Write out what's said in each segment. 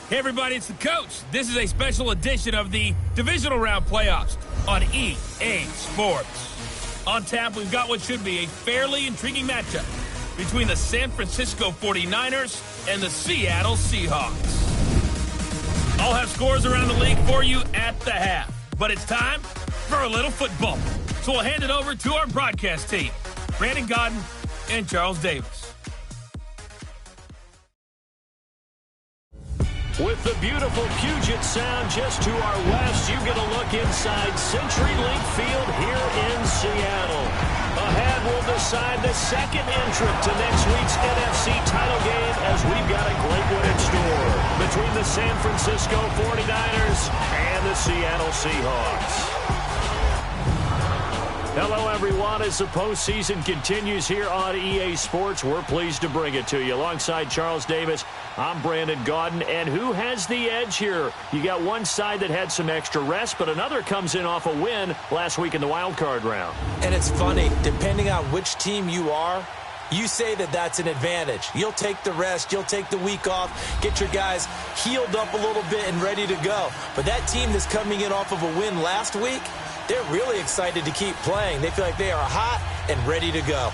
Hey everybody, it's the coach. This is a special edition of the Divisional Round Playoffs on EA Sports. On tap, we've got what should be a fairly intriguing matchup between the San Francisco 49ers and the Seattle Seahawks. I'll have scores around the league for you at the half, but it's time for a little football. So we'll hand it over to our broadcast team, Brandon Godden and Charles Davis. With the beautiful Puget Sound just to our west, you get a look inside CenturyLink Field here in Seattle. Ahead, we'll decide the second entrant to next week's NFC title game as we've got a great one in store between the San Francisco 49ers and the Seattle Seahawks. Hello, everyone. As the postseason continues here on EA Sports, we're pleased to bring it to you. Alongside Charles Davis, I'm Brandon Godden. And who has the edge here? You got one side that had some extra rest, but another comes in off a win last week in the wild card round. And it's funny, depending on which team you are, you say that that's an advantage. You'll take the rest, you'll take the week off, get your guys healed up a little bit and ready to go. But that team that's coming in off of a win last week, they're really excited to keep playing. They feel like they are hot and ready to go.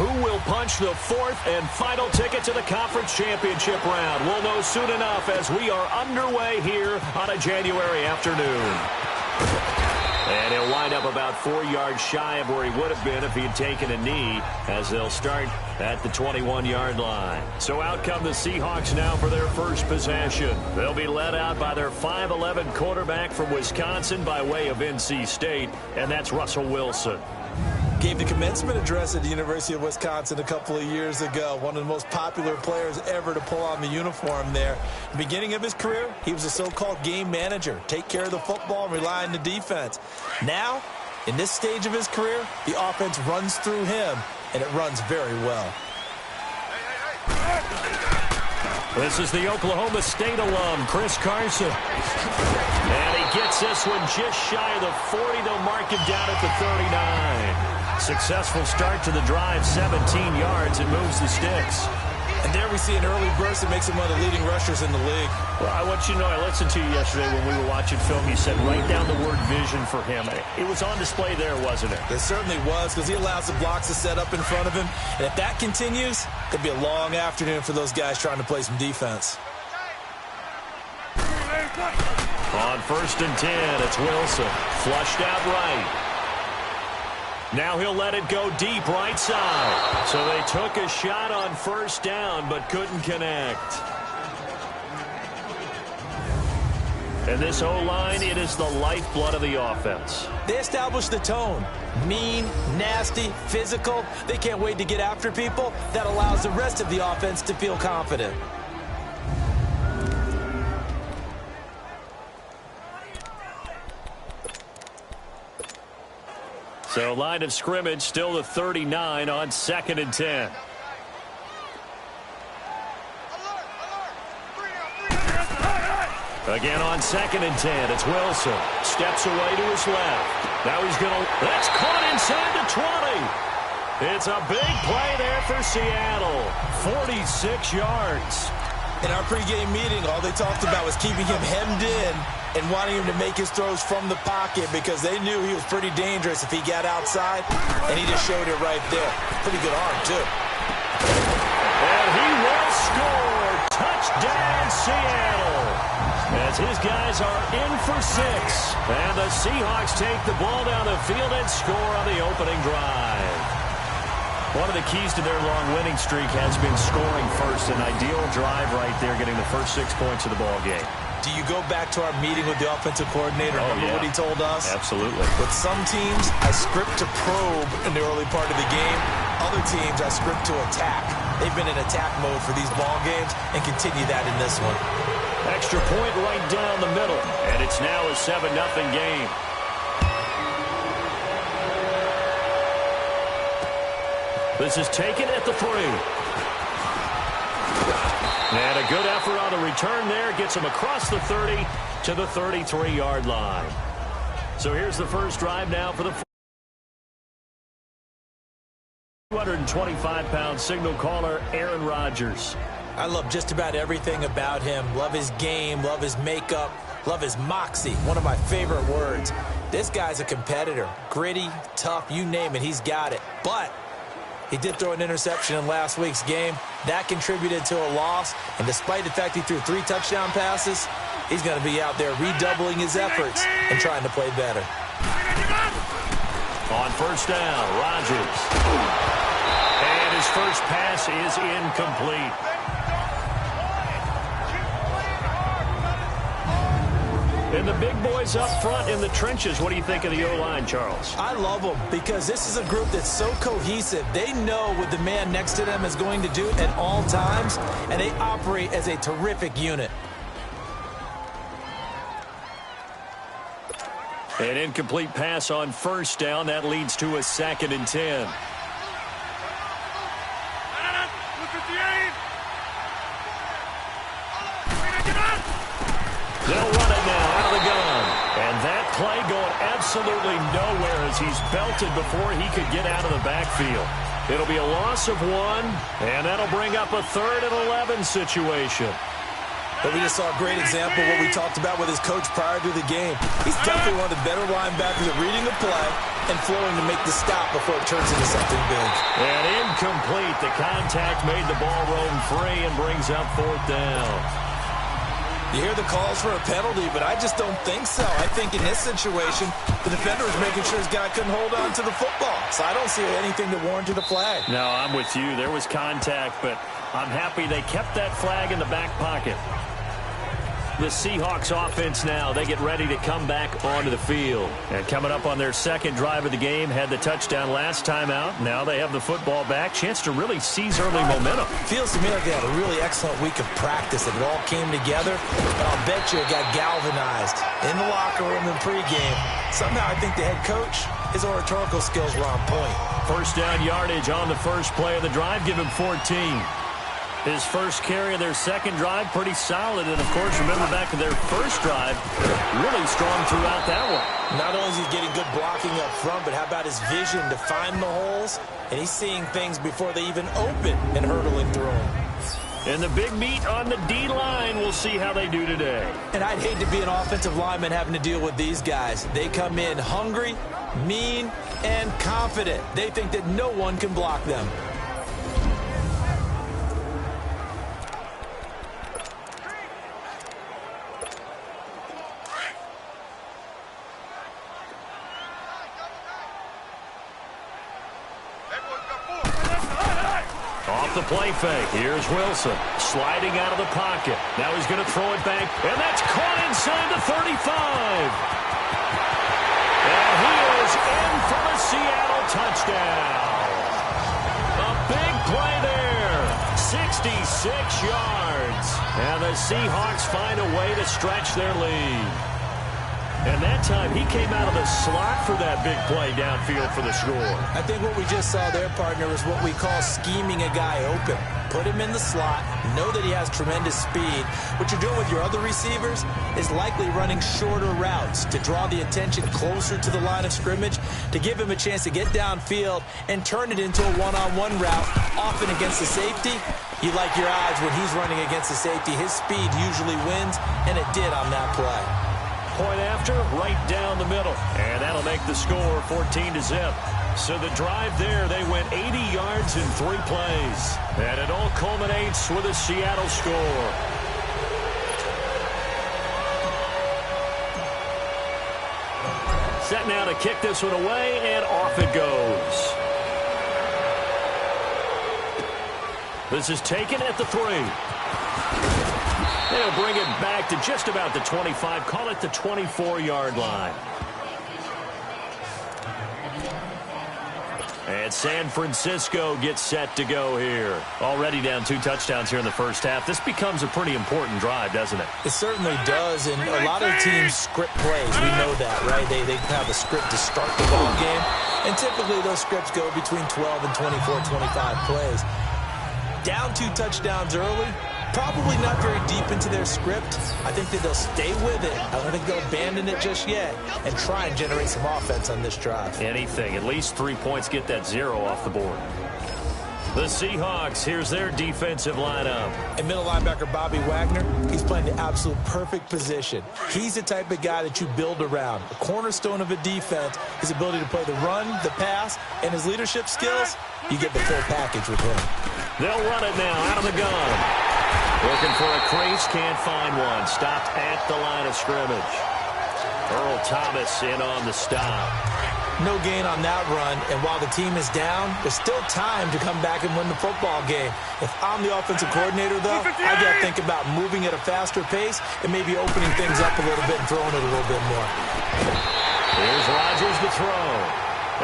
Who will punch the fourth and final ticket to the conference championship round? We'll know soon enough as we are underway here on a January afternoon. And he'll wind up about 4 yards shy of where he would have been if he had taken a knee, as they'll start at the 21-yard line. So out come the Seahawks now for their first possession. They'll be led out by their 5'11 quarterback from Wisconsin by way of NC State, and that's Russell Wilson. Gave the commencement address at the University of Wisconsin a couple of years ago. One of the most popular players ever to pull on the uniform there. The beginning of his career, he was a so-called game manager. Take care of the football and rely on the defense. Now, in this stage of his career, the offense runs through him, and it runs very well. This is the Oklahoma State alum, Chris Carson. And he gets this one just shy of the 40. They'll mark him down at the 39. Successful start to the drive, 17 yards, and moves the sticks. And there we see an early burst that makes him one of the leading rushers in the league. Well, I want you to know, I listened to you yesterday when we were watching film. You said write down the word vision for him. It was on display there, wasn't it? It certainly was, because he allows the blocks to set up in front of him. And if that continues, it'll be a long afternoon for those guys trying to play some defense. On 1st and 10, it's Wilson. Flushed out right. Now he'll let it go deep right side. So they took a shot on first down but couldn't connect. And this O-line, it is the lifeblood of the offense. They established the tone. Mean, nasty, physical. They can't wait to get after people. That allows the rest of the offense to feel confident. So line of scrimmage still the 39 on 2nd and 10. Again on 2nd and 10, it's Wilson. Steps away to his left. Now he's going to, that's caught inside the 20. It's a big play there for Seattle. 46 yards. In our pregame meeting, all they talked about was keeping him hemmed in and wanting him to make his throws from the pocket because they knew he was pretty dangerous if he got outside, and he just showed it right there. Pretty good arm, too. And he will score. Touchdown, Seattle. As his guys are in for 6. And the Seahawks take the ball down the field and score on the opening drive. One of the keys to their long winning streak has been scoring first. An ideal drive right there, getting the first 6 points of the ball game. Do you go back to our meeting with the offensive coordinator? Remember what he told us? Absolutely. With some teams, I script to probe in the early part of the game. Other teams, I script to attack. They've been in attack mode for these ball games and continue that in this one. Extra point right down the middle, and it's now a 7-0 game. This is taken at the 3. And a good effort on the return there. Gets him across the 30 to the 33-yard line. So here's the first drive now for the 225-pound signal caller, Aaron Rodgers. I love just about everything about him. Love his game, love his makeup, love his moxie. One of my favorite words. This guy's a competitor. Gritty, tough, you name it, he's got it. But he did throw an interception in last week's game. That contributed to a loss. And despite the fact he threw 3 touchdown passes, he's going to be out there redoubling his efforts and trying to play better. On first down, Rodgers. And his first pass is incomplete. And the big boys up front in the trenches. What do you think of the O-line, Charles? I love them because this is a group that's so cohesive. They know what the man next to them is going to do at all times, and they operate as a terrific unit. An incomplete pass on first down. That leads to a 2nd and 10. They'll run it now out of the gun. And that play going absolutely nowhere as he's belted before he could get out of the backfield. It'll be a loss of 1, and that'll bring up a 3rd and 11 situation. But we just saw a great example of what we talked about with his coach prior to the game. He's definitely one of the better linebackers at reading the play and flowing to make the stop before it turns into something big. And incomplete. The contact made the ball roam free and brings up 4th down. You hear the calls for a penalty, but I just don't think so. I think in this situation, the defender was making sure his guy couldn't hold on to the football. So I don't see anything that warranted a flag. No, I'm with you. There was contact, but I'm happy they kept that flag in the back pocket. The Seahawks offense now, they get ready to come back onto the field. And coming up on their second drive of the game, had the touchdown last time out. Now they have the football back. Chance to really seize early momentum. Feels to me like they had a really excellent week of practice. It all came together. But I'll bet you it got galvanized in the locker room in pregame. Somehow I think the head coach, his oratorical skills were on point. First down yardage on the first play of the drive. Give him 14. His first carry of their second drive, pretty solid. And, of course, remember back to their first drive, really strong throughout that one. Not only is he getting good blocking up front, but how about his vision to find the holes? And he's seeing things before they even open and hurdling through them. And the big meat on the D-line, we'll see how they do today. And I'd hate to be an offensive lineman having to deal with these guys. They come in hungry, mean, and confident. They think that no one can block them. Off the play fake. Here's Wilson sliding out of the pocket. Now he's going to throw it back, and that's caught inside the 35. And he is in for the Seattle touchdown. A big play there. 66 yards. And the Seahawks find a way to stretch their lead. And that time, he came out of the slot for that big play downfield for the score. I think what we just saw there, partner, is what we call scheming a guy open. Put him in the slot, know that he has tremendous speed. What you're doing with your other receivers is likely running shorter routes to draw the attention closer to the line of scrimmage, to give him a chance to get downfield and turn it into a one-on-one route, often against the safety. You like your odds when he's running against the safety. His speed usually wins, and it did on that play. Point after, right down the middle. And that'll make the score 14-0. So the drive there, they went 80 yards in 3 plays. And it all culminates with a Seattle score. Set now to kick this one away, and off it goes. This is taken at the 3. They'll bring it back to just about the 25. Call it the 24-yard line. And San Francisco gets set to go here. Already down 2 touchdowns here in the first half. This becomes a pretty important drive, doesn't it? It certainly does, and a lot of teams script plays. We know that, right? They have a script to start the ball game, and typically those scripts go between 12 and 24, 25 plays. Down 2 touchdowns early, probably not very deep into their script. I think that they'll stay with it. I don't think they'll abandon it just yet and try and generate some offense on this drive. Anything. At least 3 points, get that 0 off the board. The Seahawks, here's their defensive lineup. And middle linebacker Bobby Wagner, he's playing the absolute perfect position. He's the type of guy that you build around. A cornerstone of a defense, his ability to play the run, the pass, and his leadership skills, you get the full package with him. They'll run it now out of the gun. Looking for a crease, can't find one. Stopped at the line of scrimmage. Earl Thomas in on the stop. No gain on that run, and while the team is down, there's still time to come back and win the football game. If I'm the offensive coordinator, though, I got to think about moving at a faster pace and maybe opening things up a little bit and throwing it a little bit more. Here's Rodgers to throw,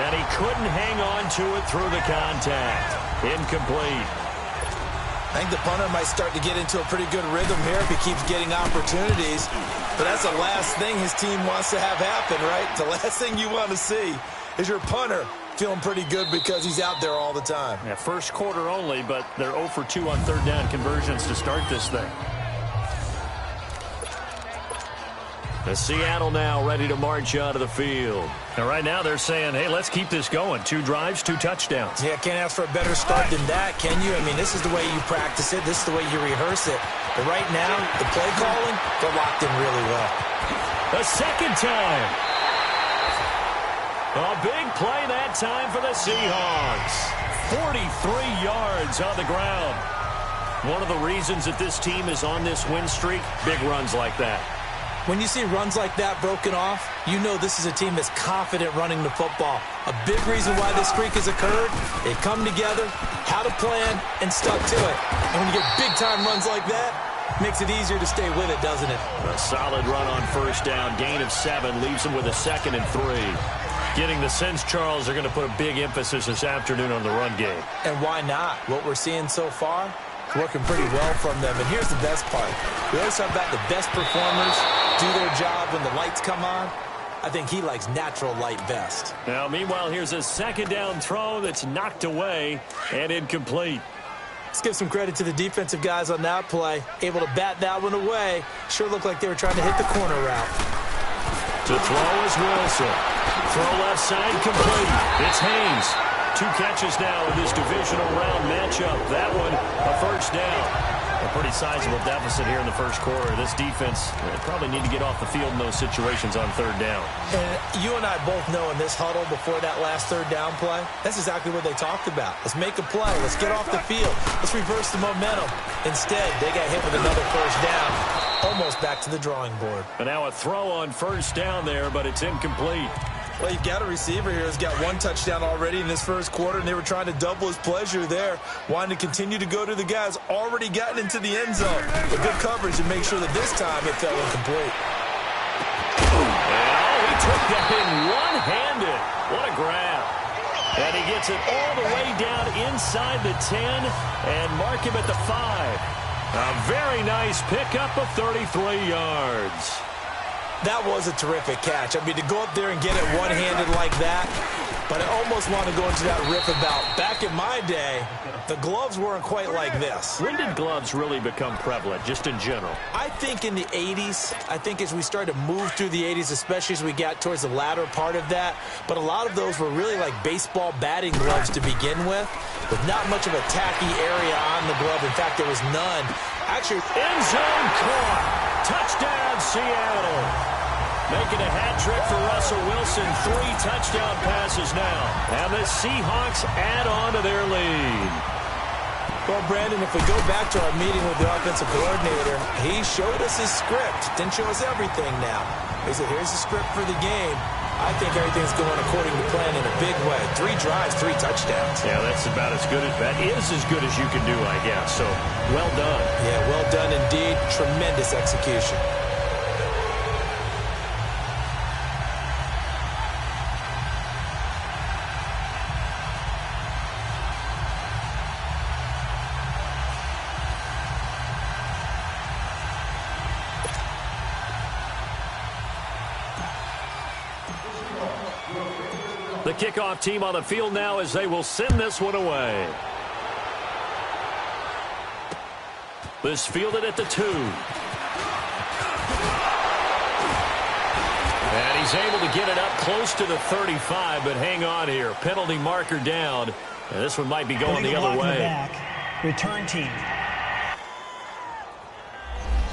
and he couldn't hang on to it through the contact. Incomplete. I think the punter might start to get into a pretty good rhythm here if he keeps getting opportunities. But that's the last thing his team wants to have happen, right? The last thing you want to see is your punter feeling pretty good because he's out there all the time. Yeah, first quarter only, but they're 0 for 2 on third down conversions to start this thing. The Seattle now ready to march out of the field. And right now they're saying, hey, let's keep this going. 2 drives, 2 touchdowns. Yeah, can't ask for a better start than that, can you? I mean, this is the way you practice it. This is the way you rehearse it. But right now, the play calling, they're locked in really well. The second time. A big play that time for the Seahawks. 43 yards on the ground. One of the reasons that this team is on this win streak, big runs like that. When you see runs like that broken off, you know this is a team that's confident running the football. A big reason why this streak has occurred, they come together, had a plan, and stuck to it. And when you get big-time runs like that, it makes it easier to stay with it, doesn't it? A solid run on first down, gain of 7, leaves them with a 2nd and 3. Getting the sense, Charles, they're going to put a big emphasis this afternoon on the run game. And why not? What we're seeing so far, working pretty well from them. And here's the best part. We always talk about the best performers do their job when the lights come on. I think he likes natural light best. Now, meanwhile, here's a second down throw that's knocked away and incomplete. Let's give some credit to the defensive guys on that play. Able to bat that one away. Sure looked like they were trying to hit the corner route. To throw is Wilson. Throw left side complete. It's Haynes. 2 catches now in this divisional round matchup. That one, a first down. A pretty sizable deficit here in the first quarter. This defense probably need to get off the field in those situations on third down. And you and I both know in this huddle before that last third down play, that's exactly what they talked about. Let's make a play. Let's get off the field. Let's reverse the momentum. Instead, they got hit with another first down, almost back to the drawing board. And now a throw on first down there, but it's incomplete. Well, you've got a receiver here who's got 1 touchdown already in this first quarter, and they were trying to double his pleasure there, wanting to continue to go to the guys already gotten into the end zone. But good coverage to make sure that this time it fell incomplete. And he took that in one-handed. What a grab. And he gets it all the way down inside the 10 and mark him at the 5. A very nice pickup of 33 yards. That was a terrific catch. I mean, to go up there and get it one-handed like that, but I almost want to go into that riff about back in my day, the gloves weren't quite like this. When did gloves really become prevalent, just in general? I think in the 80s. I think as we started to move through the 80s, especially as we got towards the latter part of that. But a lot of those were really like baseball batting gloves to begin with not much of a tacky area on the glove. In fact, there was none. Actually, end zone caught. Touchdown, Seattle. Making a hat trick for Russell Wilson. 3 touchdown passes now. And the Seahawks add on to their lead. Well, Brandon, if we go back to our meeting with the offensive coordinator, he showed us his script. Didn't show us everything now. He said, here's the script for the game. I think everything's going according to plan in a big way. 3 drives, 3 touchdowns. Yeah, that's about as good as that is as good as you can do, I guess. So, well done. Yeah, well done indeed. Tremendous execution. The kickoff team on the field now as they will send this one away. This fielded at the 2. And he's able to get it up close to the 35, but hang on here. Penalty marker down. And this one might be going the other way. Return team.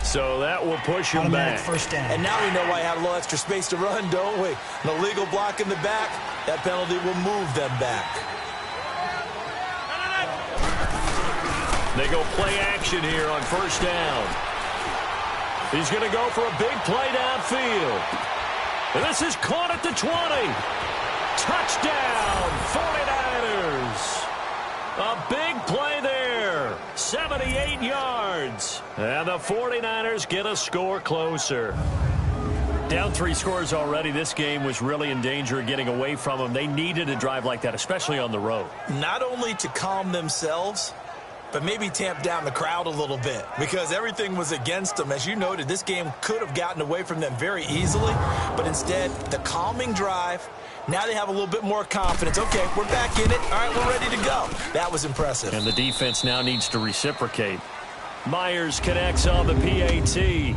So that will push him back. First down. And now we know why I have a little extra space to run, don't we? An illegal block in the back. That penalty will move them back. They go play action here on first down. He's going to go for a big play downfield. And this is caught at the 20. Touchdown, 49ers. A big play there. 78 yards. And the 49ers get a score closer. Down 3 scores already. This game was really in danger of getting away from them. They needed a drive like that, especially on the road. Not only to calm themselves, but maybe tamp down the crowd a little bit because everything was against them. As you noted, this game could have gotten away from them very easily, but instead, the calming drive, now they have a little bit more confidence. Okay, we're back in it. All right, we're ready to go. That was impressive. And the defense now needs to reciprocate. Myers connects on the PAT.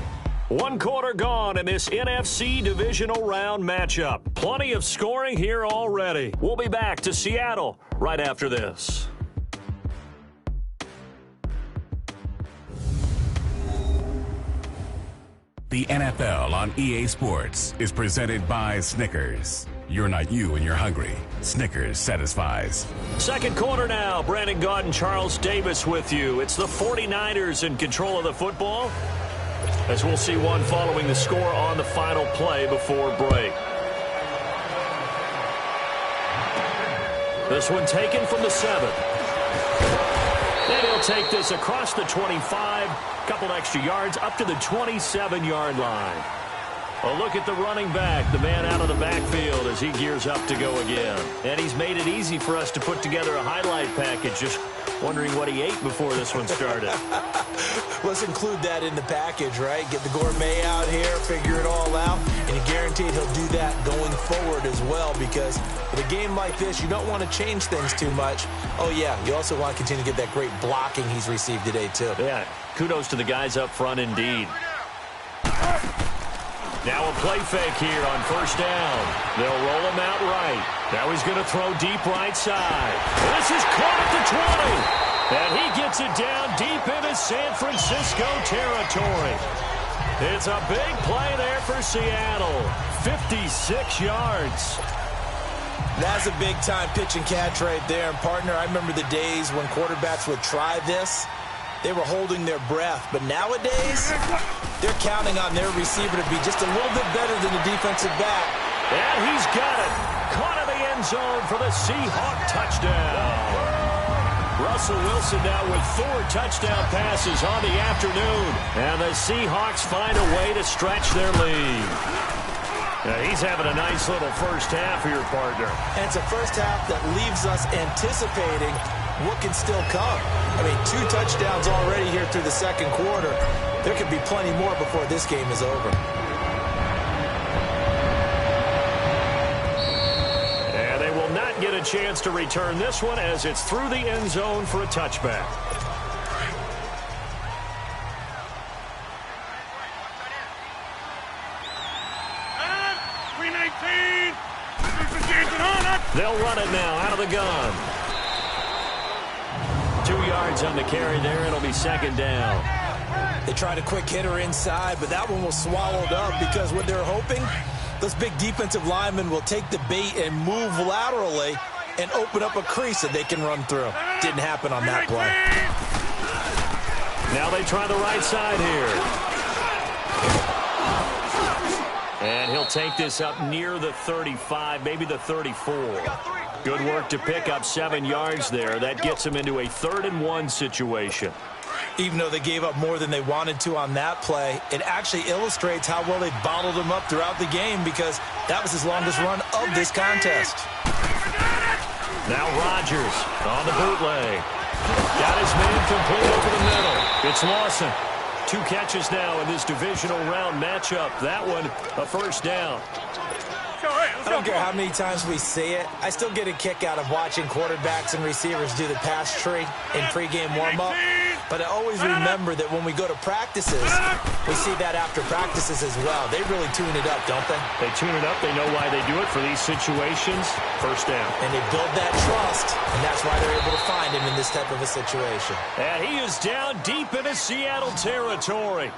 1 quarter gone in this NFC Divisional Round matchup. Plenty of scoring here already. We'll be back to Seattle right after this. The NFL on EA Sports is presented by Snickers. You're not you when you're hungry. Snickers satisfies. Second quarter now. Brandon Gaudin and Charles Davis with you. It's the 49ers in control of the football, as we'll see one following the score on the final play before break. This one taken from the 7. And he'll take this across the 25, couple extra yards up to the 27-yard line. A look at the running back, the man out of the backfield as he gears up to go again. And he's made it easy for us to put together a highlight package. Just wondering what he ate before this one started. Let's include that in the package, right? Get the gourmet out here, figure it all out, and you're guaranteed he'll do that going forward as well because in a game like this, you don't want to change things too much. Oh, yeah, you also want to continue to get that great blocking he's received today, too. Yeah, kudos to the guys up front indeed. Now a play fake here on first down. They'll roll him out right. Now he's going to throw deep right side. This is caught at the 20. And he gets it down deep into San Francisco territory. It's a big play there for Seattle. 56 yards. That's a big-time pitch and catch right there. And, partner, I remember the days when quarterbacks would try this. They were holding their breath. But nowadays, they're counting on their receiver to be just a little bit better than the defensive back. And he's got it. Caught in the end zone for the Seahawks touchdown. Russell Wilson now with 4 touchdown passes on the afternoon. And the Seahawks find a way to stretch their lead. Now he's having a nice little first half here, partner. And it's a first half that leaves us anticipating what can still come. I mean, 2 touchdowns already here through the second quarter. There could be plenty more before this game is over. And they will not get a chance to return this one as it's through the end zone for a touchback. They'll run it now out of the gun. 2 yards on the carry there. It'll be second down. They tried a quick hitter inside, but that one was swallowed up because what they're hoping, those big defensive linemen will take the bait and move laterally and open up a crease that they can run through. Didn't happen on that play. Now they try the right side here. And he'll take this up near the 35, maybe the 34. Good work to pick up 7 yards there. That gets them into a 3rd-and-1 situation. Even though they gave up more than they wanted to on that play, it actually illustrates how well they bottled him up throughout the game because that was his longest run of this contest. Now Rodgers on the bootleg. Got his man complete over the middle. It's Lawson. 2 catches now in this divisional round matchup. That one, a first down. I don't care how many times we see it. I still get a kick out of watching quarterbacks and receivers do the pass tree in pregame warm-up. But I always remember that when we go to practices, we see that after practices as well. They really tune it up, don't they? They tune it up. They know why they do it for these situations. First down. And they build that trust, and that's why they're able to find him in this type of a situation. And he is down deep into Seattle territory.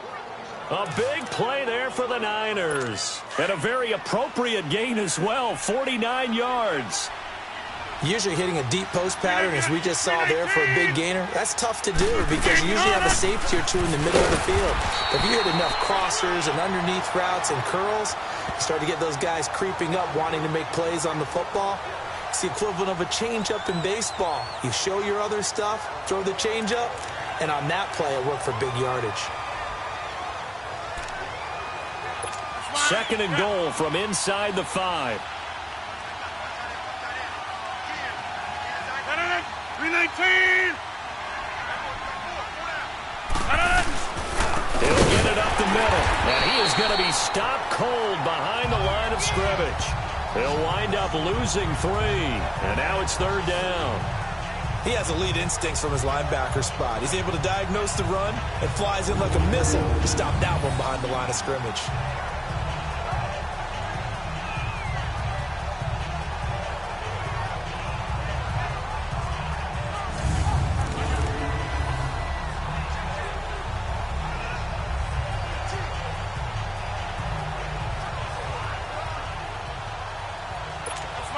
A big play there for the Niners. And a very appropriate gain as well, 49 yards. Usually hitting a deep post pattern, as we just saw there for a big gainer, that's tough to do because you usually have a safety or 2 in the middle of the field. If you hit enough crossers and underneath routes and curls, you start to get those guys creeping up, wanting to make plays on the football. It's the equivalent of a changeup in baseball. You show your other stuff, throw the changeup, and on that play, it worked for big yardage. 2nd and goal from inside the 5. 319. He'll get it up the middle, and he is going to be stopped cold behind the line of scrimmage. They'll wind up losing 3, and now it's 3rd down. He has elite instincts from his linebacker spot. He's able to diagnose the run and flies in like a missile to stop that one behind the line of scrimmage.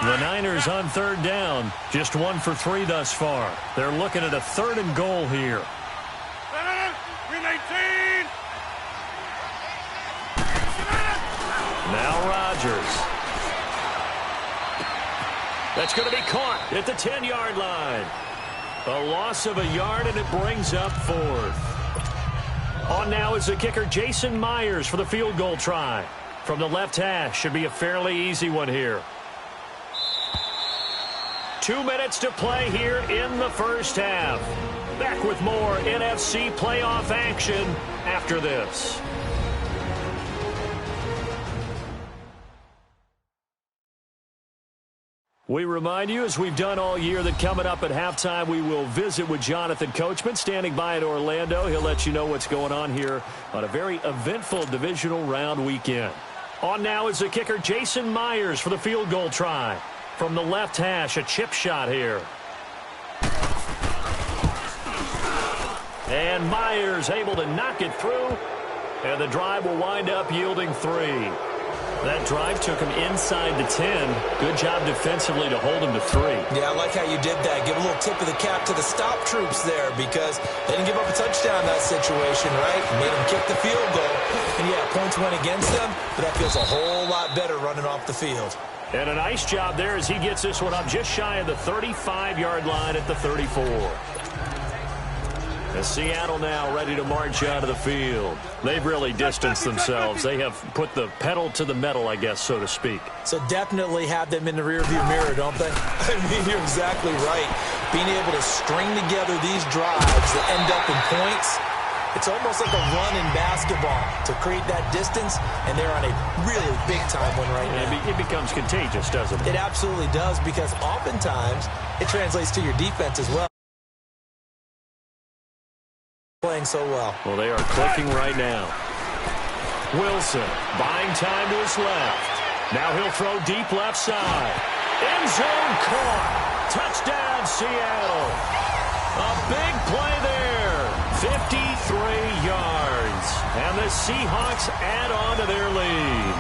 The Niners on 3rd down, just 1 for 3 thus far. They're looking at a 3rd and goal here. 319. Now Rodgers. That's going to be caught at the 10-yard line. A loss of a yard, and it brings up 4th. On now is the kicker Jason Myers for the field goal try. From the left hash, should be a fairly easy one here. 2 minutes to play here in the first half. Back with more NFC playoff action after this. We remind you, as we've done all year, that coming up at halftime, we will visit with Jonathan Coachman, standing by in Orlando. He'll let you know what's going on here on a very eventful divisional round weekend. On now is the kicker Jason Myers for the field goal try. From the left hash, a chip shot here. And Myers able to knock it through. And the drive will wind up yielding 3. That drive took him inside the 10. Good job defensively to hold him to 3. Yeah, I like how you did that. Give a little tip of the cap to the stop troops there because they didn't give up a touchdown in that situation, right? Made them kick the field goal. And, yeah, points went against them, but that feels a whole lot better running off the field. And a nice job there as he gets this one up just shy of the 35-yard line at the 34. As Seattle now ready to march out of the field. They've really distanced themselves. They have put the pedal to the metal, I guess, so to speak. So definitely have them in the rearview mirror, don't they? I mean, you're exactly right. Being able to string together these drives that end up in points, it's almost like a run in basketball to create that distance, and they're on a really big-time one right now. It becomes contagious, doesn't it? It absolutely does because oftentimes it translates to your defense as well. Playing so well. Well, they are clicking right now. Wilson buying time to his left. Now he'll throw deep left side. End zone caught. Touchdown, Seattle. A big play there. 53 yards. And the Seahawks add on to their lead.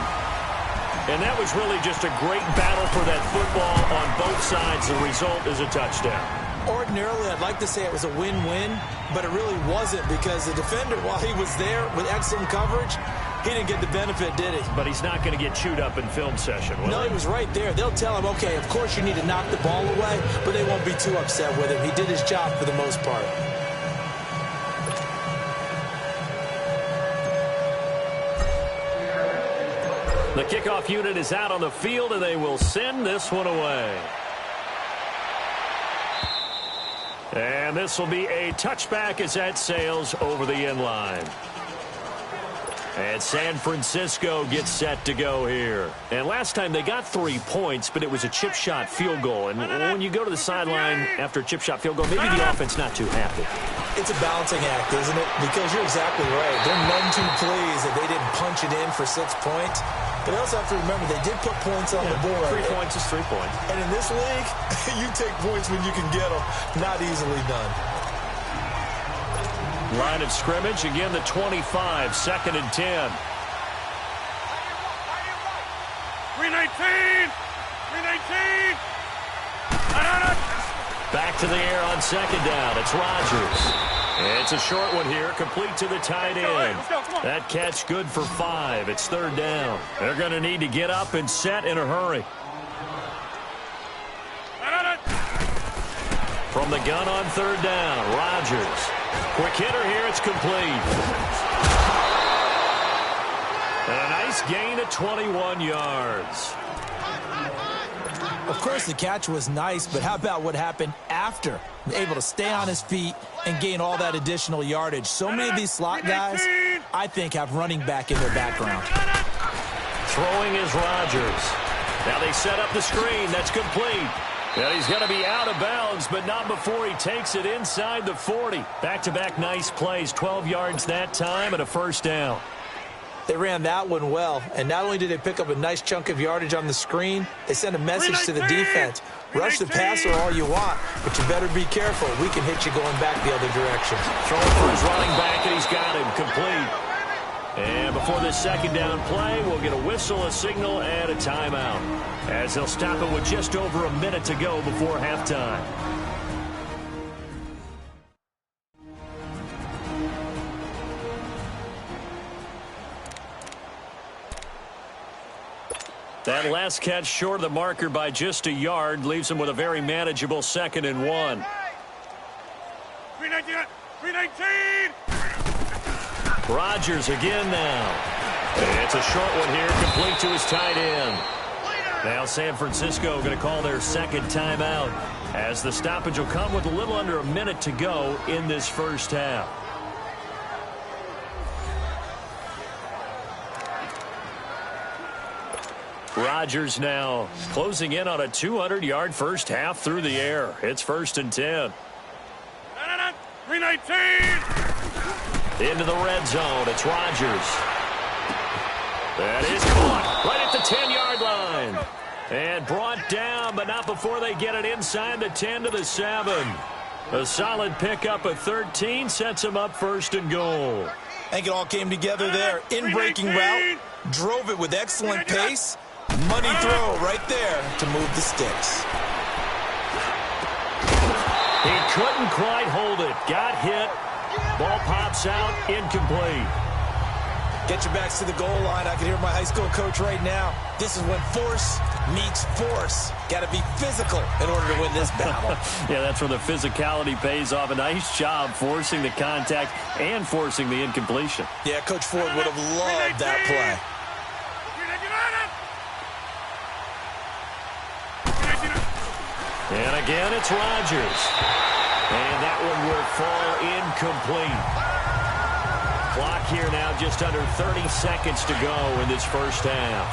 And that was really just a great battle for that football on both sides. The result is a touchdown. Ordinarily, I'd like to say it was a win-win, but it really wasn't because the defender, while he was there with excellent coverage, He didn't get the benefit, did he? But he's not going to get chewed up in film session, will No, he was right there. They'll tell him, okay, of course you need to knock the ball away, but they won't be too upset with him. He did his job for the most part. The kickoff unit is out on the field, and they will send this one away. And this will be a touchback as that sails over the end line. And San Francisco gets set to go here. And last time they got 3 points, but it was a chip shot field goal. And when you go to the sideline after a chip shot field goal, maybe the offense not too happy. It's a balancing act, isn't it? Because you're exactly right. They're none too pleased that they didn't punch it in for 6 points. But I also have to remember they did put points on the board. 3 points is 3 points. And in this league, you take points when you can get them. Not easily done. Line of scrimmage, again the 25, 2nd and 10. 319! 319! Back to the air on 2nd down. It's Rodgers. It's a short one here, complete to the tight end. That catch good for 5. It's 3rd down. They're going to need to get up and set in a hurry. From the gun on 3rd down, Rodgers. Quick hitter here, it's complete. And a nice gain of 21 yards. Of course, the catch was nice, but how about what happened after? Able to stay on his feet and gain all that additional yardage. So many of these slot guys, I think, have running back in their background. Throwing is Rodgers. Now they set up the screen. That's complete. And he's going to be out of bounds, but not before he takes it inside the 40. Back-to-back nice plays, 12 yards that time and a 1st down. They ran that one well, and not only did they pick up a nice chunk of yardage on the screen, they sent a message to the defense. Rush the passer all you want, but you better be careful. We can hit you going back the other direction. Throwing for his running back, and he's got him complete. And before this 2nd down play, we'll get a whistle, a signal, and a timeout, as they'll stop it with just over a minute to go before halftime. That last catch short of the marker by just a yard leaves him with a very manageable 2nd and 1. 319! 319! Rodgers again now. It's a short one here, complete to his tight end. Now San Francisco going to call their 2nd timeout, as the stoppage will come with a little under a minute to go in this 1st half. Rodgers now closing in on a 200-yard 1st half through the air. It's 1st and 10. 319! Into the red zone. It's Rodgers. That is caught right at the 10-yard line. And brought down, but not before they get it inside the 10 to the 7. A solid pickup of 13 sets him up 1st and goal. I think it all came together there. In-breaking route, drove it with excellent pace. Money throw right there to move the sticks. He couldn't quite hold it. Got hit. Ball pops out, incomplete. Get your backs to the goal line. I can hear my high school coach right now. This is when force meets force. Got to be physical in order to win this battle. Yeah, that's where the physicality pays off. A nice job forcing the contact and forcing the incompletion. Yeah, Coach Ford would have loved that play. And again, it's Rodgers. And that one will fall incomplete. Clock here now just under 30 seconds to go in this 1st half.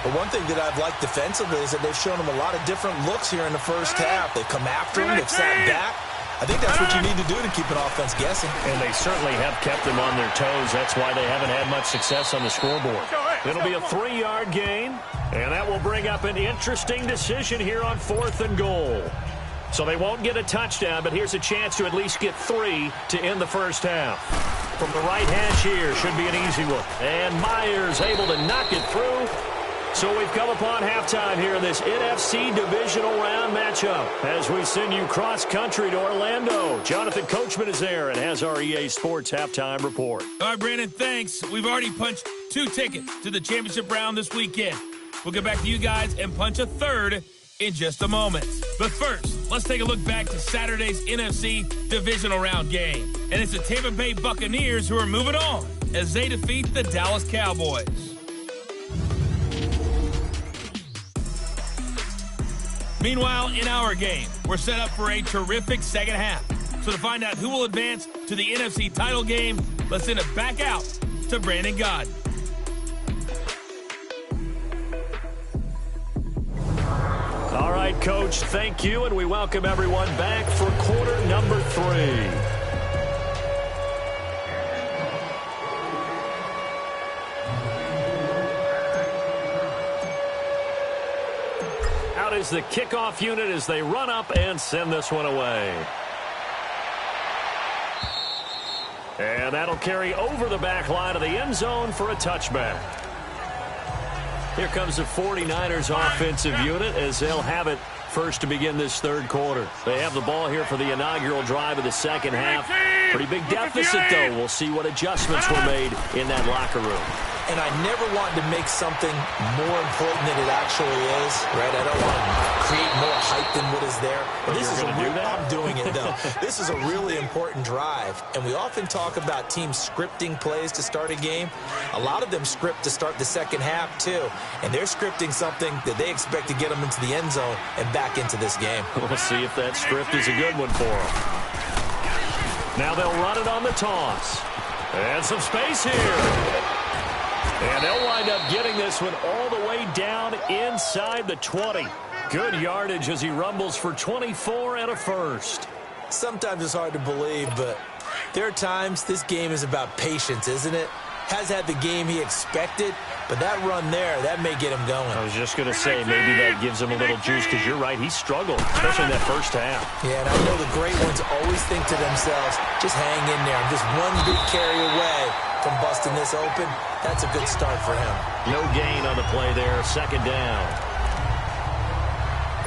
But one thing that I've liked defensively is that they've shown him a lot of different looks here in the 1st half. They've come after him. They've sat back. I think that's what you need to do to keep an offense guessing. And they certainly have kept them on their toes. That's why they haven't had much success on the scoreboard. It'll be a 3-yard gain, and that will bring up an interesting decision here on 4th and goal. So they won't get a touchdown, but here's a chance to at least get 3 to end the 1st half. From the right hash here, should be an easy one. And Myers able to knock it through. So we've come upon halftime here in this NFC Divisional Round matchup as we send you cross-country to Orlando. Jonathan Coachman is there and has our EA Sports Halftime Report. All right, Brandon, thanks. We've already punched 2 tickets to the championship round this weekend. We'll get back to you guys and punch a third in just a moment. But first, let's take a look back to Saturday's NFC Divisional Round game. And it's the Tampa Bay Buccaneers who are moving on as they defeat the Dallas Cowboys. Meanwhile, in our game, we're set up for a terrific second half. So to find out who will advance to the NFC title game, let's send it back out to Brandon Godden. All right, Coach, thank you, and we welcome everyone back for quarter number 3. Out is the kickoff unit as they run up and send this one away. And that'll carry over the back line of the end zone for a touchback. Here comes the 49ers offensive unit as they'll have it first to begin this third quarter. They have the ball here for the inaugural drive of the second half. Pretty big deficit, though. We'll see what adjustments were made in that locker room. And I never want to make something more important than it actually is, right? I don't want to create more hype than what is there. But this is I'm doing it, though. This is a really important drive. And we often talk about teams scripting plays to start a game. A lot of them script to start the second half, too. And they're scripting something that they expect to get them into the end zone and back into this game. We'll see if that script is a good one for them. Now they'll run it on the toss. And some space here. And they'll wind up getting this one all the way down inside the 20. Good yardage as he rumbles for 24 and a first. Sometimes it's hard to believe, but there are times this game is about patience, isn't it? Has had the game he expected, but that run there, that may get him going. I was just going to say, maybe that gives him a little juice, because you're right, he struggled, especially in that first half. Yeah, and I know the great ones always think to themselves, just hang in there. I'm just one big carry away from busting this open. That's a good start for him. No gain on the play there, second down.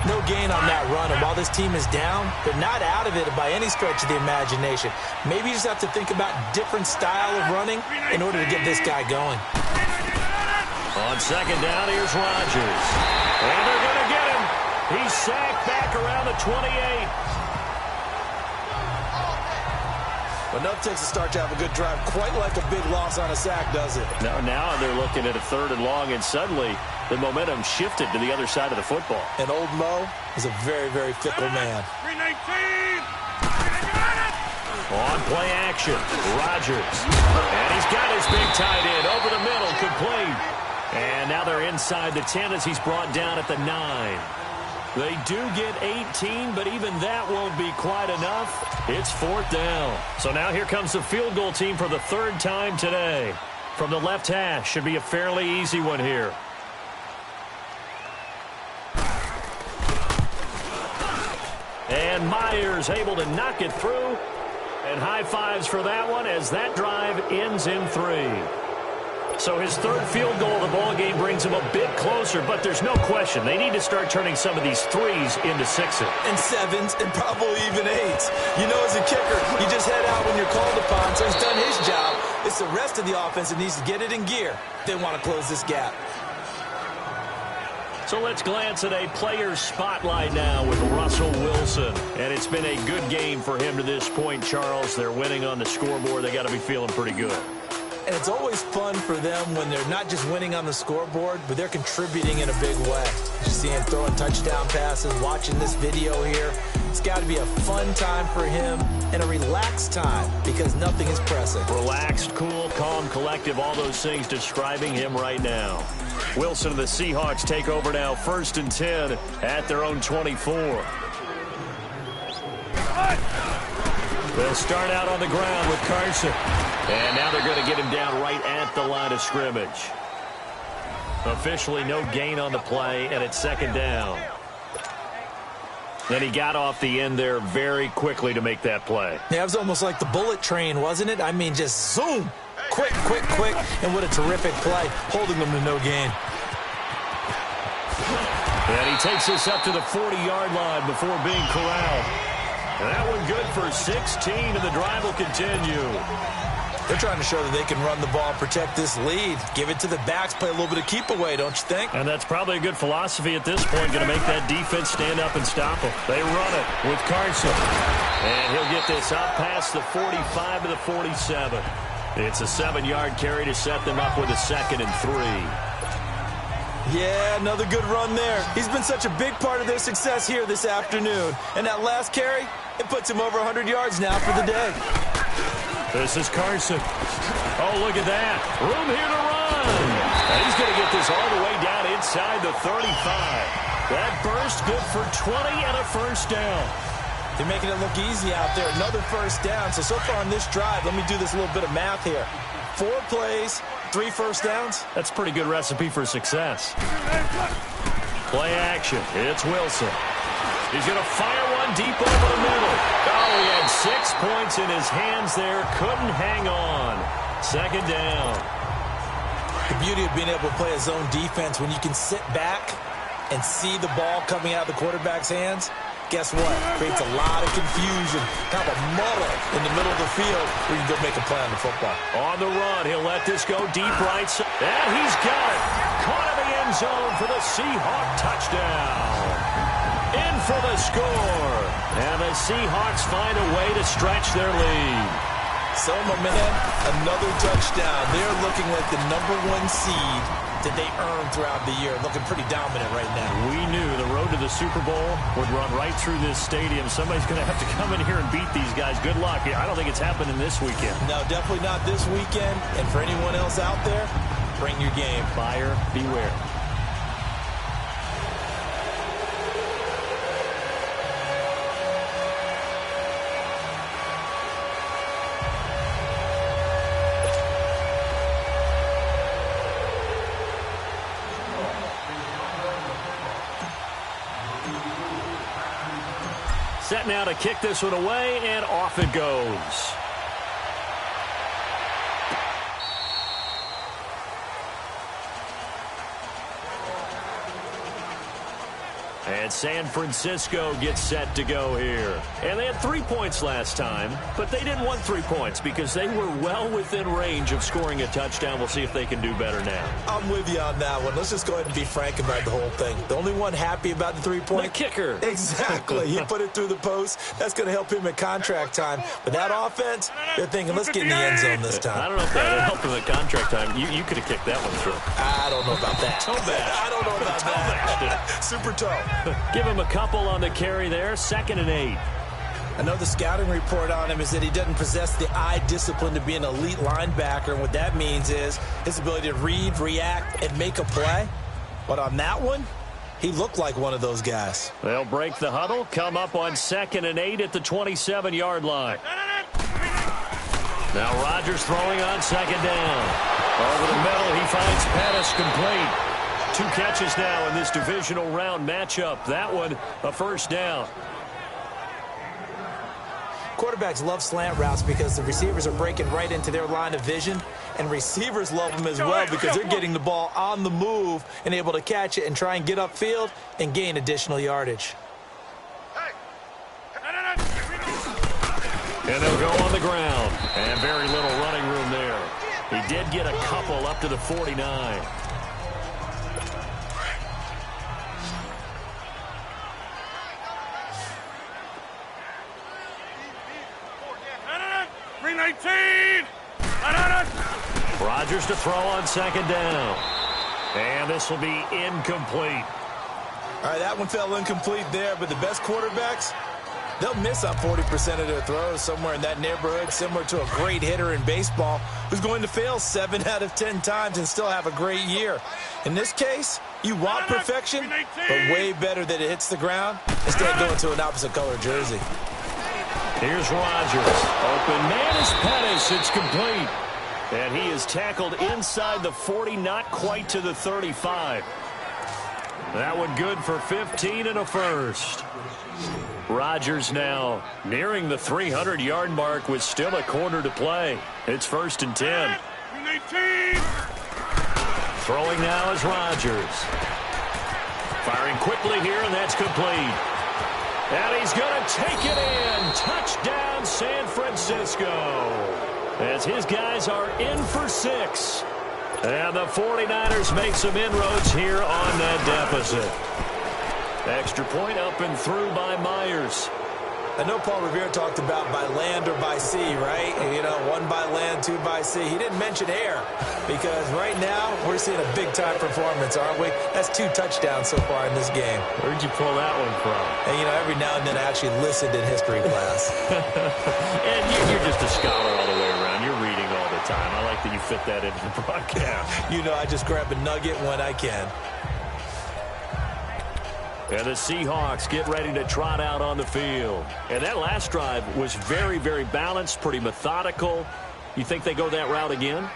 No gain on that run, and while this team is down, they're not out of it by any stretch of the imagination. Maybe you just have to think about different style of running in order to get this guy going. On second down, here's Rodgers. And they're going to get him. He's sacked back around the 28. But enough takes to start to have a good drive, quite like a big loss on a sack, does it? Now they're looking at a third and long, and suddenly the momentum shifted to the other side of the football. And old Mo is a very, very fickle man. 319. On play action, Rodgers. And he's got his big tight end over the middle, complete. And now they're inside the 10 as he's brought down at the 9. They do get 18, but even that won't be quite enough. It's fourth down. So now here comes the field goal team for the third time today. From the left hash, should be a fairly easy one here. And Myers able to knock it through. And high fives for that one as that drive ends in 3. So his third field goal of the ball game brings him a bit closer, but there's no question they need to start turning some of these 3s into 6s. And 7s, and probably even 8s. You know, as a kicker, you just head out when you're called upon, so he's done his job. It's the rest of the offense that needs to get it in gear. They want to close this gap. So let's glance at a player's spotlight now with Russell Wilson. And it's been a good game for him to this point, Charles. They're winning on the scoreboard. They got to be feeling pretty good. And it's always fun for them when they're not just winning on the scoreboard, but they're contributing in a big way. You see him throwing touchdown passes, watching this video here. It's got to be a fun time for him and a relaxed time because nothing is pressing. Relaxed, cool, calm, collective, all those things describing him right now. Wilson and the Seahawks take over now, 1st and 10 at their own 24. They'll start out on the ground with Carson. And now they're going to get him down right at the line of scrimmage. Officially no gain on the play, and it's second down. Then he got off the end there very quickly to make that play. Yeah, it was almost like the bullet train, wasn't it? I mean, just zoom. Quick, quick, quick. And what a terrific play, holding them to no gain. And he takes this up to the 40-yard line before being corralled. And that one good for 16, and the drive will continue. They're trying to show that they can run the ball and protect this lead. Give it to the backs, play a little bit of keep away, don't you think? And that's probably a good philosophy at this point, going to make that defense stand up and stop them. They run it with Carson. And he'll get this out past the 45 to the 47. It's a 7-yard carry to set them up with a 2nd and 3. Yeah, another good run there. He's been such a big part of their success here this afternoon. And that last carry, it puts him over 100 yards now for the day. This is Carson. Oh, look at that. Room here to run. And he's going to get this all the way down inside the 35. That burst good for 20 and a first down. They're making it look easy out there. Another first down. So far on this drive, let me do this little bit of math here. 4 plays, 3 first downs. That's a pretty good recipe for success. Play action. It's Wilson. He's going to fire one deep over the middle. Oh, he had 6 points in his hands there. Couldn't hang on. 2nd down. The beauty of being able to play a zone defense when you can sit back and see the ball coming out of the quarterback's hands. Guess what? Creates a lot of confusion, kind of a muddle in the middle of the field where you can go make a play on the football. On the run, he'll let this go deep right side. And he's got it. Caught in the end zone for the Seahawk touchdown. In for the score. And the Seahawks find a way to stretch their lead. So, my man, another touchdown. They're looking like the #1 seed that they earned throughout the year. Looking pretty dominant right now. We knew the road to the Super Bowl would run right through this stadium. Somebody's going to have to come in here and beat these guys. Good luck. I don't think it's happening this weekend. No, definitely not this weekend. And for anyone else out there, bring your game. Buyer beware. Set now to kick this one away, and off it goes. And San Francisco gets set to go here. And they had 3 points last time, but they didn't want 3 points because they were well within range of scoring a touchdown. We'll see if they can do better now. I'm with you on that one. Let's just go ahead and be frank about the whole thing. The only one happy about the 3-point? The kicker. Exactly. He put it through the post. That's going to help him at contract time. But that offense, they're thinking, let's get in the end zone this time. I don't know if that would help him at contract time. You could have kicked that one through. I don't know about that. Toe bash. I don't know about that. Super toe. Give him a couple on the carry there. 2nd and 8. I know the scouting report on him is that he doesn't possess the eye discipline to be an elite linebacker. And what that means is his ability to read, react, and make a play. But on that one, he looked like one of those guys. They'll break the huddle, come up on 2nd and 8 at the 27-yard line. Now Rodgers throwing on 2nd down. Over the middle, he finds Pettis complete. 2 catches now in this divisional round matchup. That one, a first down. Quarterbacks love slant routes because the receivers are breaking right into their line of vision, and receivers love them as well because they're getting the ball on the move and able to catch it and try and get upfield and gain additional yardage. And they'll go on the ground. And very little running room there. He did get a couple up to the 49. Rodgers to throw on 2nd down. And this will be incomplete. All right, that one fell incomplete there, but the best quarterbacks, they'll miss on 40% of their throws, somewhere in that neighborhood, similar to a great hitter in baseball who's going to fail 7 out of 10 times and still have a great year. In this case, you want perfection, but way better that it hits the ground instead of going to an opposite color jersey. Here's Rodgers. Open man is Pettis. It's complete. And he is tackled inside the 40, not quite to the 35. That one good for 15 and a first. Rodgers now nearing the 300-yard mark with still a quarter to play. It's 1st and 10. Throwing now is Rodgers. Firing quickly here, and that's complete. And he's going to take it in. Touchdown, San Francisco. as his guys are in for 6. And the 49ers make some inroads here on that deficit. Extra point up and through by Myers. I know Paul Revere talked about by land or by sea, right? You know, 1 by land, 2 by sea. He didn't mention air because right now we're seeing a big-time performance, aren't we? That's 2 touchdowns so far in this game. Where'd you pull that one from? And, you know, every now and then I actually listened in history class. And you're just a scholar all the way around. You're reading all the time. I like that you fit that into the broadcast. You know, I just grab a nugget when I can. And the Seahawks get ready to trot out on the field. And that last drive was very, very balanced, pretty methodical. You think they go that route again?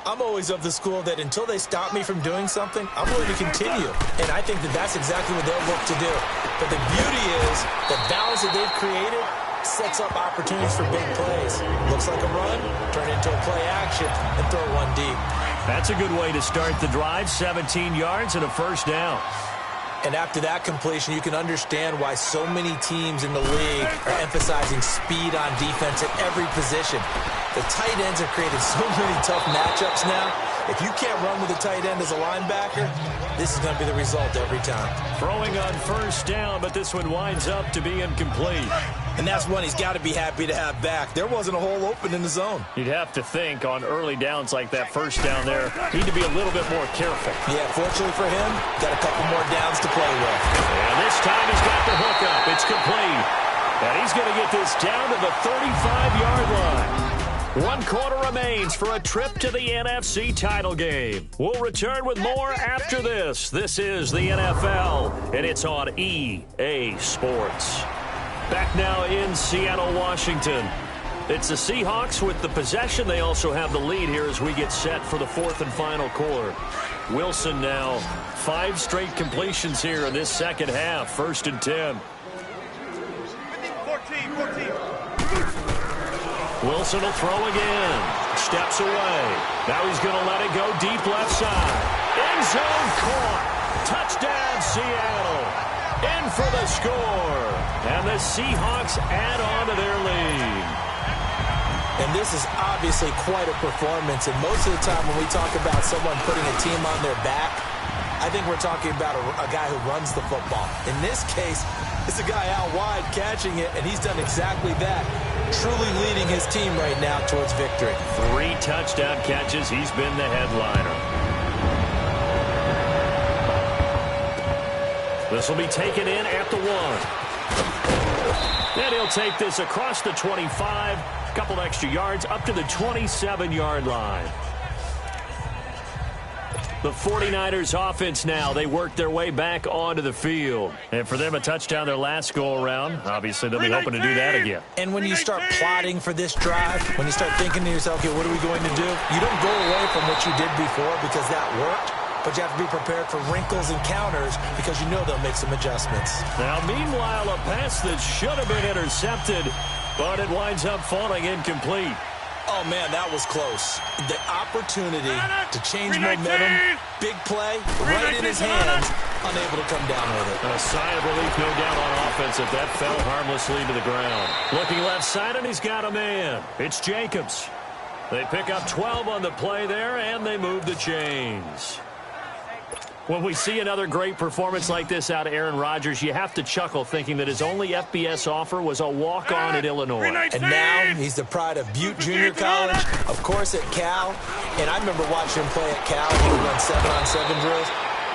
I'm always of the school that until they stop me from doing something, I'm willing to continue. And I think that that's exactly what they'll look to do. But the beauty is the balance that they've created sets up opportunities for big plays. Looks like a run, turn into a play action, and throw one deep. That's a good way to start the drive. 17 yards and a first down. And after that completion, you can understand why so many teams in the league are emphasizing speed on defense at every position. The tight ends have created so many tough matchups now. If you can't run with a tight end as a linebacker, this is going to be the result every time. Throwing on first down, but this one winds up to be incomplete. And that's one he's got to be happy to have back. There wasn't a hole open in the zone. You'd have to think on early downs like that first down there, need to be a little bit more careful. Yeah, fortunately for him, got a couple more downs to play with. And this time he's got the hook up. It's complete. And he's going to get this down to the 35-yard line. 1 quarter remains for a trip to the NFC title game. We'll return with more after this. This is the NFL, and it's on EA Sports. Back now in Seattle, Washington. It's the Seahawks with the possession. They also have the lead here as we get set for the 4th and final quarter. Wilson now 5 straight completions here in this second half. 1st and 10. 14. Wilson will throw again. Steps away. Now he's going to let it go deep left side. End zone caught. Touchdown, Seattle. In for the score. And the Seahawks add on to their lead. And this is obviously quite a performance. And most of the time when we talk about someone putting a team on their back, I think we're talking about a guy who runs the football. In this case, it's a guy out wide catching it, and he's done exactly that. Truly leading his team right now towards victory. 3 touchdown catches. He's been the headliner. This will be taken in at the 1. And he'll take this across the 25. A couple extra yards up to the 27-yard line. The 49ers offense now, they work their way back onto the field. And for them, a touchdown their last go-around. Obviously, they'll be hoping to do that again. And when you start plotting for this drive, when you start thinking to yourself, okay, what are we going to do? You don't go away from what you did before because that worked. But you have to be prepared for wrinkles and counters because you know they'll make some adjustments. Now, meanwhile, a pass that should have been intercepted, but it winds up falling incomplete. Oh, man, that was close. The opportunity to change momentum, big play, right in his hands, unable to come down with it. A sigh of relief, no doubt, on offense if that fell harmlessly to the ground. Looking left side, and he's got a man. It's Jacobs. They pick up 12 on the play there, and they move the chains. When we see another great performance like this out of Aaron Rodgers, you have to chuckle thinking that his only FBS offer was a walk-on at Illinois. And now he's the pride of Butte Junior College, of course at Cal. And I remember watching him play at Cal. He would run 7-on-7 drills.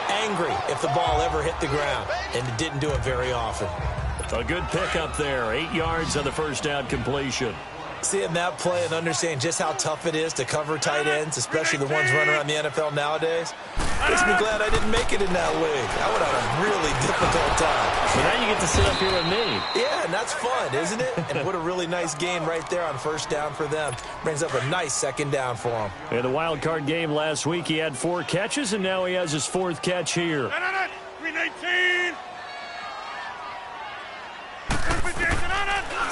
Angry if the ball ever hit the ground, and it didn't do it very often. A good pickup there. 8 yards on the first down completion. Seeing that play and understanding just how tough it is to cover tight ends, especially the ones running around the NFL nowadays, makes me glad I didn't make it in that league. I would have a really difficult time. So now you get to sit up here with me. Yeah, and that's fun, isn't it? And what a really nice game right there on first down for them. Brings up a nice second down for them. In the wild card game last week, he had 4 catches, and now he has his 4th catch here. 319.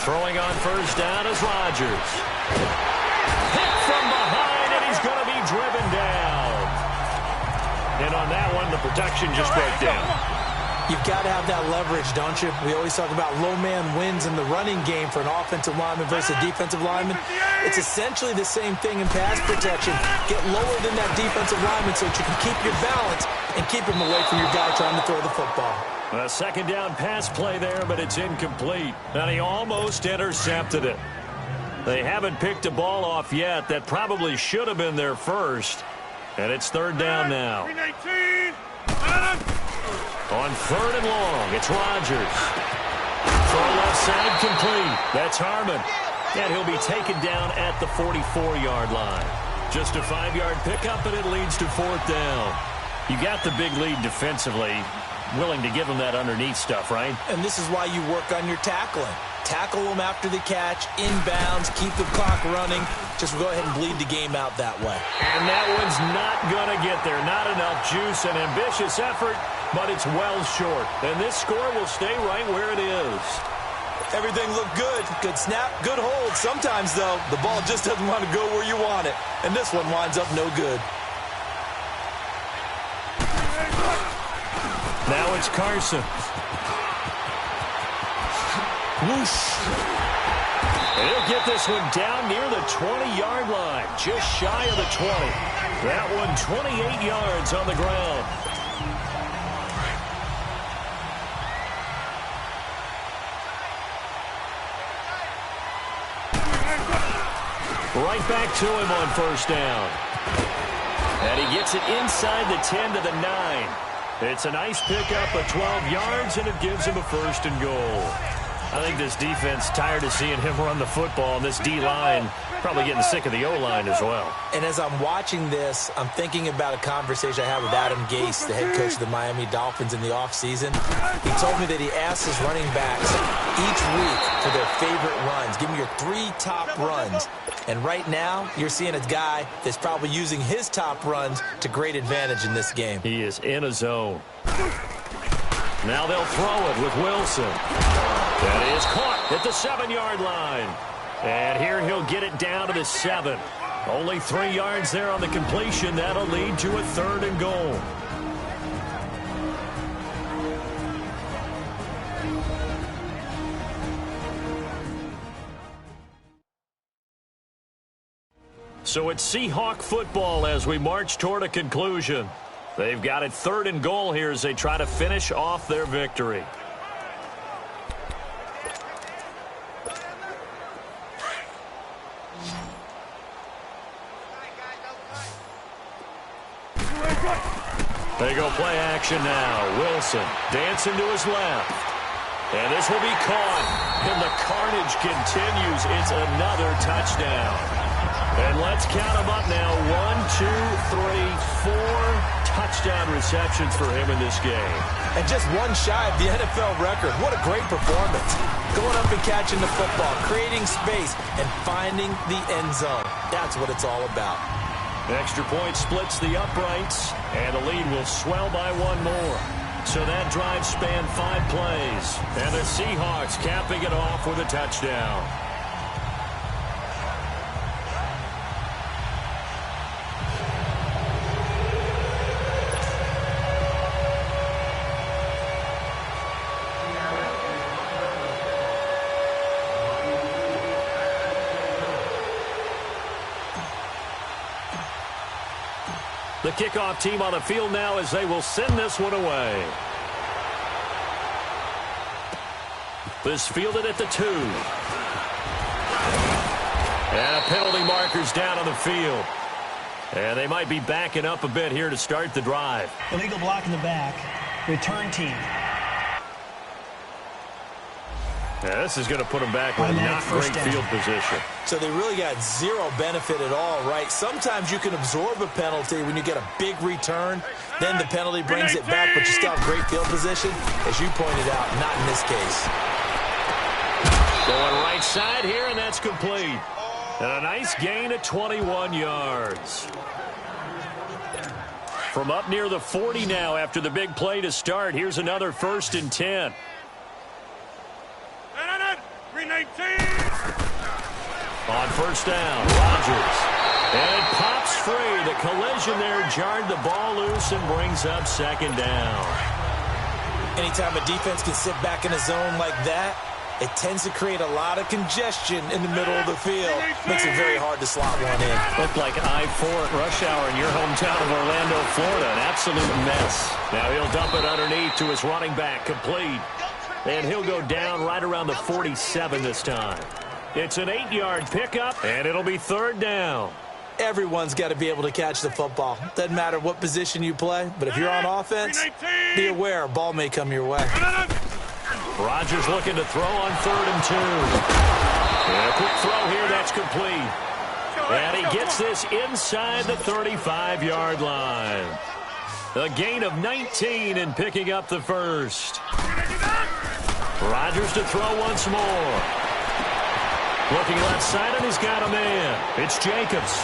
Throwing on first down is Rodgers. Hit from behind, and he's going to be driven down. And on that one, the protection just broke down. You've got to have that leverage, don't you? We always talk about low man wins in the running game for an offensive lineman versus a defensive lineman. It's essentially the same thing in pass protection. Get lower than that defensive lineman so that you can keep your balance and keep him away from your guy trying to throw the football. A second down pass play there, but it's incomplete. And he almost intercepted it. They haven't picked a ball off yet. That probably should have been their first. And it's third down now. On third and long, it's Rodgers. Throw left side complete. That's Harmon. And he'll be taken down at the 44-yard line. Just a 5-yard pickup, and it leads to fourth down. You got the big lead defensively. Willing to give him that underneath stuff, right? And this is why you work on your tackling. Tackle them after the catch, inbounds, keep the clock running. Just go ahead and bleed the game out that way. And that one's not going to get there. Not enough juice, an ambitious effort, but it's well short. And this score will stay right where it is. Everything looked good. Good snap, good hold. Sometimes, though, the ball just doesn't want to go where you want it. And this one winds up no good. Now it's Carson. Whoosh. And he'll get this one down near the 20-yard line, just shy of the 20. That one 28 yards on the ground. Right back to him on first down. And he gets it inside the 10 to the 9. It's a nice pickup of 12 yards, and it gives him a first and goal. I think this defense tired of seeing him run the football, and this D-line probably getting sick of the O-line as well. And as I'm watching this, I'm thinking about a conversation I had with Adam Gase, the head coach of the Miami Dolphins in the offseason. He told me that he asked his running backs each week for their favorite runs. Give me your 3 top runs. And right now, you're seeing a guy that's probably using his top runs to great advantage in this game. He is in a zone. Now they'll throw it with Wilson. That is caught at the 7-yard line. And here he'll get it down to the 7. Only 3 yards there on the completion. That'll lead to a third and goal. So it's Seahawk football as we march toward a conclusion. They've got it third and goal here as they try to finish off their victory. They go play action now. Wilson dancing to his left. And this will be caught. And the carnage continues. It's another touchdown. And let's count them up now. 1, 2, 3, 4 touchdown receptions for him in this game. And just one shy of the NFL record. What a great performance. Going up and catching the football, creating space, and finding the end zone. That's what it's all about. Extra point splits the uprights, and the lead will swell by 1 more. So that drive spanned 5 plays, and the Seahawks capping it off with a touchdown. The kickoff team on the field now as they will send this one away. This fielded at the 2. And a penalty marker's down on the field. And they might be backing up a bit here to start the drive. Illegal block in the back. Return team. Yeah, this is going to put them back with not great field position. So they really got zero benefit at all, right? Sometimes you can absorb a penalty when you get a big return. Then the penalty brings it back, but you still have great field position. As you pointed out, not in this case. Going right side here, and that's complete. And a nice gain of 21 yards. From up near the 40 now after the big play to start, here's another 1st and 10. 319. On first down, Rodgers. And it pops free. The collision there jarred the ball loose and brings up 2nd down. Anytime a defense can sit back in a zone like that, it tends to create a lot of congestion in the middle of the field. Makes it very hard to slot one in. Looked like I-4 at rush hour in your hometown of Orlando, Florida. An absolute mess. Now he'll dump it underneath to his running back, complete. And he'll go down right around the 47 this time. It's an 8-yard pickup, and it'll be third down. Everyone's got to be able to catch the football. Doesn't matter what position you play, but if you're on offense, be aware a ball may come your way. Rodgers looking to throw on 3rd and 2. And a quick throw here, that's complete. And he gets this inside the 35-yard line. A gain of 19 and picking up the first. Rodgers to throw once more. Looking left side, and he's got a man. It's Jacobs.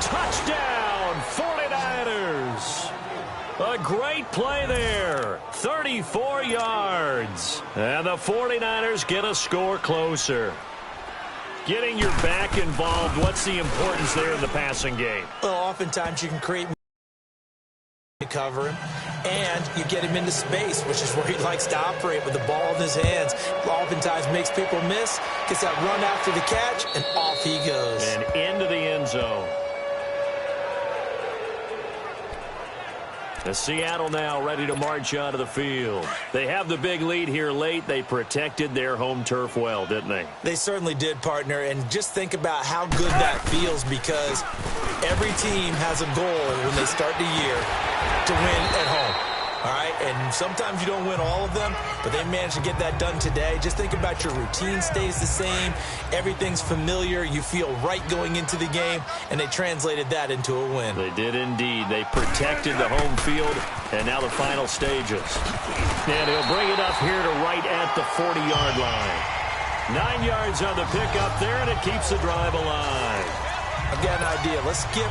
Touchdown, 49ers. A great play there. 34 yards. And the 49ers get a score closer. Getting your back involved, what's the importance there in the passing game? Well, oftentimes you can create to cover him, and you get him into space, which is where he likes to operate with the ball in his hands. Oftentimes makes people miss, gets that run after the catch, and off he goes. And into the end zone. The Seattle now ready to march out of the field. They have the big lead here late. They protected their home turf well, didn't they? They certainly did, partner. And just think about how good that feels, because every team has a goal when they start the year to win at home. All right, and sometimes you don't win all of them, but they managed to get that done today. Just think about your routine stays the same. Everything's familiar. You feel right going into the game, and they translated that into a win. They did indeed. They protected the home field, and now the final stages. And he'll bring it up here to right at the 40-yard line. 9 yards on the pickup there, and it keeps the drive alive. I've got an idea. Let's skip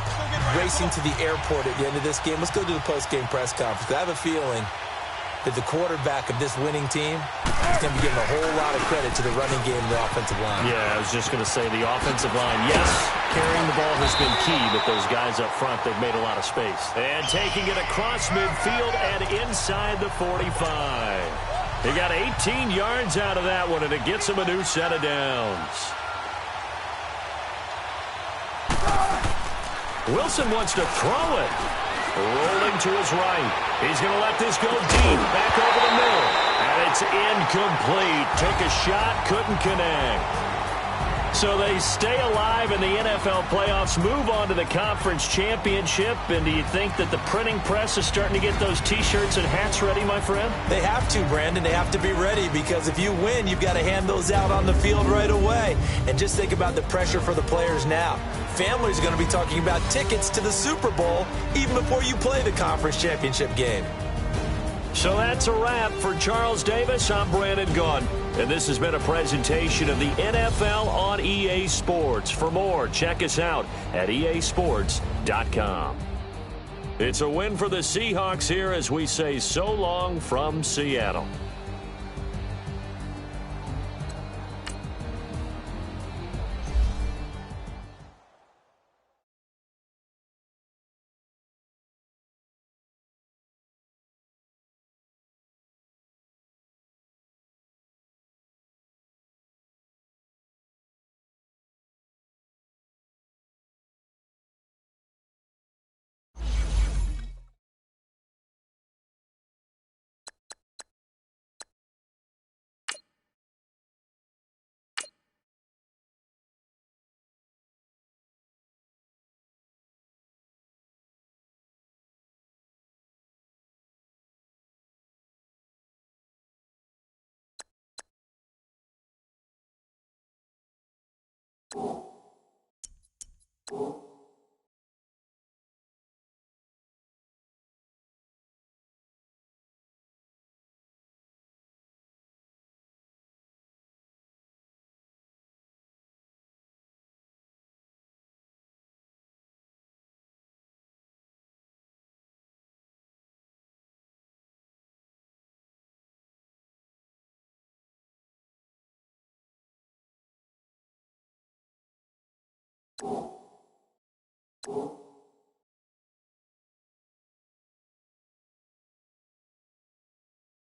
racing to the airport at the end of this game. Let's go to the post-game press conference. I have a feeling that the quarterback of this winning team is going to be giving a whole lot of credit to the running game and the offensive line. Yeah, I was just going to say the offensive line, yes, carrying the ball has been key, but those guys up front, they've made a lot of space. And taking it across midfield and inside the 45. They got 18 yards out of that one, and it gets them a new set of downs. Wilson wants to throw it. Rolling to his right. He's going to let this go deep. Back over the middle. And it's incomplete. Took a shot, couldn't connect. So they stay alive in the NFL playoffs, move on to the conference championship. And do you think that the printing press is starting to get those T-shirts and hats ready, my friend? They have to, Brandon. They have to be ready, because if you win, you've got to hand those out on the field right away. And just think about the pressure for the players now. Families are going to be talking about tickets to the Super Bowl even before you play the conference championship game. So that's a wrap for Charles Davis. I'm Brandon Gaudin, and this has been a presentation of the NFL on EA Sports. For more, check us out at easports.com. It's a win for the Seahawks here as we say so long from Seattle.